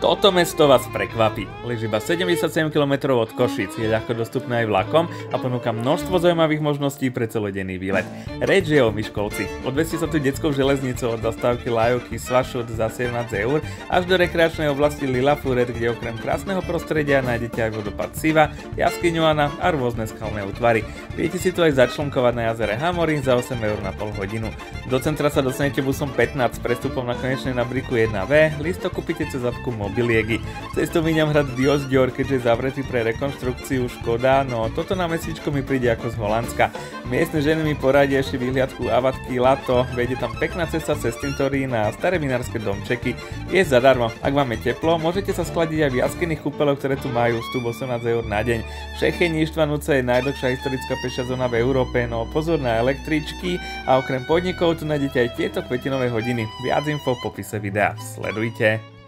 Toto mesto vás prekvapí. Leží iba 77 km od Košíc, je ľahko dostupné aj vlakom a ponúka množstvo zaujímavých možností pre celodenný výlet. Reč je o Miškolci. Odvesí sa tu detskou železnicou od zastávky Lajovky Svašut za 17 € až do rekreačnej oblasti Lila Furet, kde okrem krásneho prostredia nájdete aj vodopád Siva, jaskyňu Ana a rôzne skalné útvary. Viete si tu aj začlnkovať na jazere Hamorín za 8 € na pol hodinu. Do centra sa dostanete busom 15 s prestupom na konečnej na Briku 1V, lístok kúpite cez apku Mobiliegy. Cestou míňam hrad Diosďor, keďže je zavretý pre rekonštrukciu Škoda, no toto námestičko mi príde ako z Holandska. Miestne ženy mi poradia ešte vyhliadku Avatky Lato, vejde tam pekná cesta cez Tintorín a staré vinárske domčeky. Je zadarmo, ak vám je teplo, môžete sa schladiť aj v jaskyných kúpeľoch, ktoré tu majú, vstup 18 € na deň. V Šecheni Ištvanúce je najdlhšia historická pešia zóna v Európe, no pozor na električky a okrem podnikov tu nájdete aj tieto kvetinové hodiny. Viac info v popise videa. Sledujte.